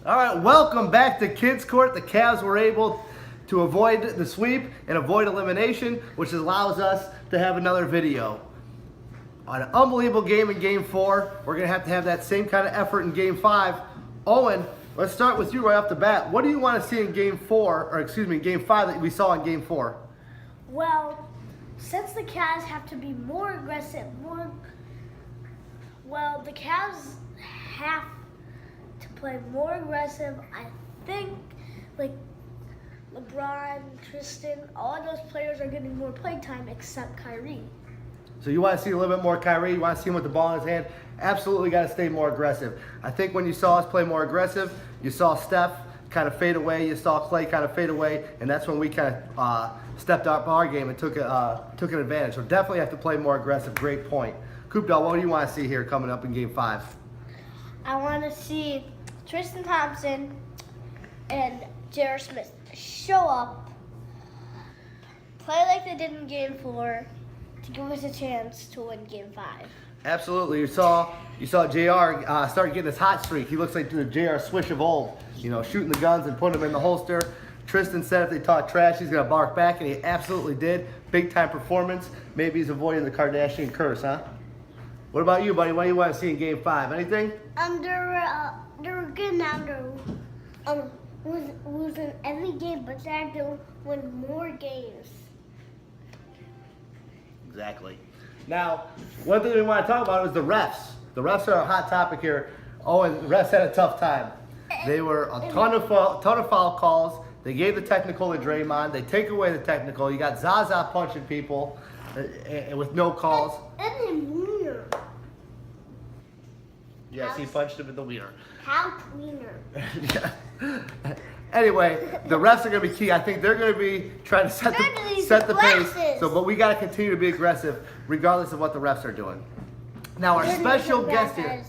All right, welcome back to Kids Court. The Cavs were able to avoid the sweep and avoid elimination, which allows us to have another video. On an unbelievable game in Game 4, we're going to have that same kind of effort in Game 5. Owen, let's start with you right off the bat. What do you want to see in Game 4, or excuse me, Game 5 that we saw in Game 4? Well, since the Cavs have to be more aggressive, the Cavs have to play more aggressive. I think, like, LeBron, Tristan, all of those players are getting more play time except Kyrie. So you want to see a little bit more Kyrie, you want to see him with the ball in his hand, absolutely got to stay more aggressive. I think when you saw us play more aggressive, you saw Steph kind of fade away, you saw Clay kind of fade away, and that's when we kind of stepped up our game and took an advantage. So definitely have to play more aggressive, great point. Coopdale, what do you want to see here coming up in Game 5? I want to see Tristan Thompson and J.R. Smith show up, play like they did in Game 4 to give us a chance to win Game 5. Absolutely. You saw JR start getting his hot streak. He looks like the JR Swish of old, you know, shooting the guns and putting them in the holster. Tristan said if they talk trash, he's going to bark back, and he absolutely did. Big time performance. Maybe he's avoiding the Kardashian curse, huh? What about you, buddy? What do you want to see in Game 5? Anything? They're good now. Losing every game, but they have to win more games. Exactly. Now, one thing we want to talk about is the refs. The refs are a hot topic here. Oh, and the refs had a tough time. They were a ton of foul calls. They gave the technical to Draymond. They take away the technical. You got Zaza punching people with no calls. And then Wiener. Yes, he punched him in the wiener. How Wiener. Anyway, the refs are going to be key. I think they're going to be trying to set the pace. So, but we got to continue to be aggressive, regardless of what the refs are doing. Now, our special guest here.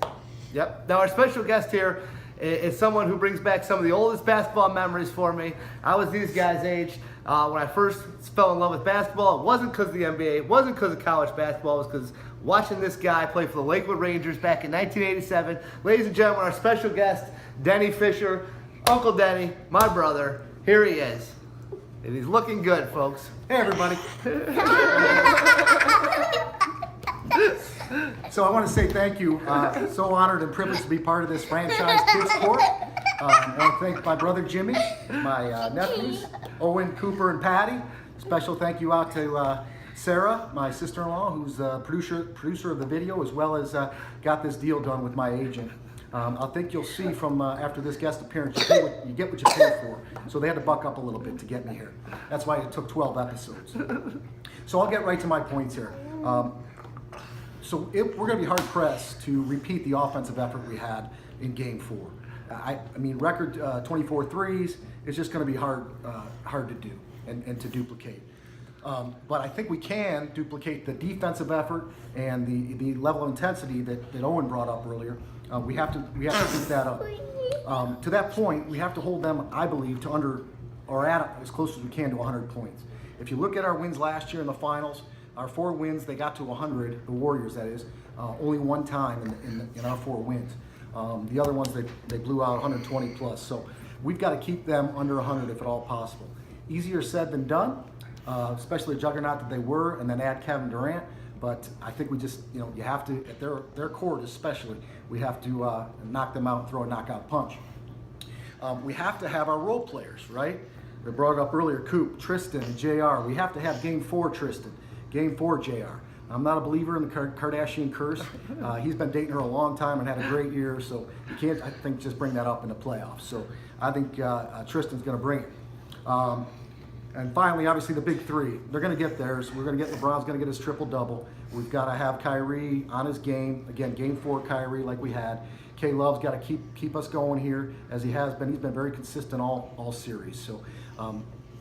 Yep. Now, our special guest here is someone who brings back some of the oldest basketball memories for me. I was these guys' age when I first fell in love with basketball. It wasn't because of the NBA. It wasn't because of college basketball. It was because watching this guy play for the Lakewood Rangers back in 1987. Ladies and gentlemen, our special guest, Denny Fischer. Uncle Denny, my brother, here he is. And he's looking good, folks. Hey, everybody. So I want to say thank you. So honored and privileged to be part of this franchise, Kids Court. I want to thank my brother Jimmy, my nephews, Owen, Cooper, and Paddy. Special thank you out to Sarah, my sister-in-law, who's the producer of the video, as well as got this deal done with my agent. I think you'll see from after this guest appearance, you get what you pay for. So they had to buck up a little bit to get me here. That's why it took 12 episodes. So I'll get right to my points here. We're going to be hard pressed to repeat the offensive effort we had in Game 4. I mean, record 24 threes is just going to be hard to do and to duplicate. But I think we can duplicate the defensive effort and the level of intensity that Owen brought up earlier. We have to keep that up. To that point, we have to hold them, I believe, to under or at as close as we can to 100 points. If you look at our wins last year in the finals, our 4 wins, they got to 100, the Warriors that is, only one time in our 4 wins. The other ones, they blew out 120 plus. So we've got to keep them under 100 if at all possible. Easier said than done, especially a juggernaut that they were, and then add Kevin Durant. But I think we just, you have to, at their court especially, we have to knock them out and throw a knockout punch. We have to have our role players, right? They brought it up earlier, Coop, Tristan, and JR. We have to have Game 4 Tristan, Game 4 JR. I'm not a believer in the Kardashian curse. He's been dating her a long time and had a great year, so you can't, I think, just bring that up in the playoffs. So I think Tristan's going to bring it. And finally, obviously, the big 3. They're going to get theirs. We're going to get LeBron's going to get his triple-double. We've got to have Kyrie on his game. Again, Game 4 Kyrie like we had. K-Love's got to keep us going here as he has been. He's been very consistent all series. So,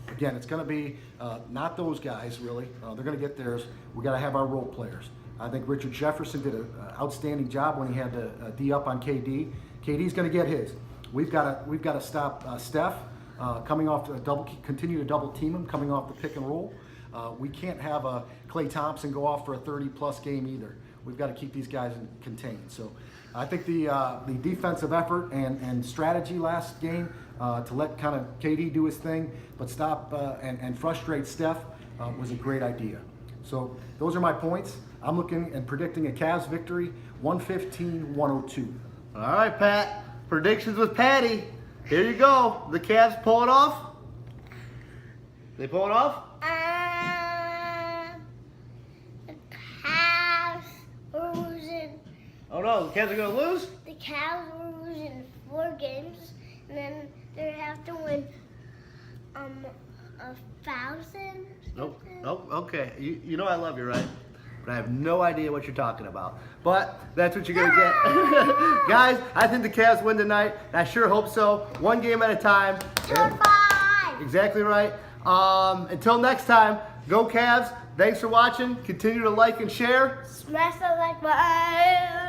again, it's going to be not those guys, really. They're going to get theirs. We've got to have our role players. I think Richard Jefferson did an outstanding job when he had to D up on KD. KD's going to get his. We've got to stop Steph. Coming off continue to double team him, coming off the pick and roll. We can't have Klay Thompson go off for a 30-plus game either. we've got to keep these guys contained. So I think the defensive effort and strategy last game to let kind of KD do his thing, but stop and frustrate Steph was a great idea. So those are my points. I'm looking and predicting a Cavs victory, 115-102. All right, Pat. Predictions with Paddy. Here you go. The Cavs pull it off? They pull it off? The Cavs were losing. Oh no, the Cavs are going to lose? The Cavs were losing 4 games, and then they have to win 1,000. Nope. Nope. Okay. You know I love you, right? But I have no idea what you're talking about. But that's what you're going to get. Guys, I think the Cavs win tonight. And I sure hope so. 1 game at a time. 2-5. Exactly right. Until next time, go Cavs. Thanks for watching. Continue to like and share. Smash the like button.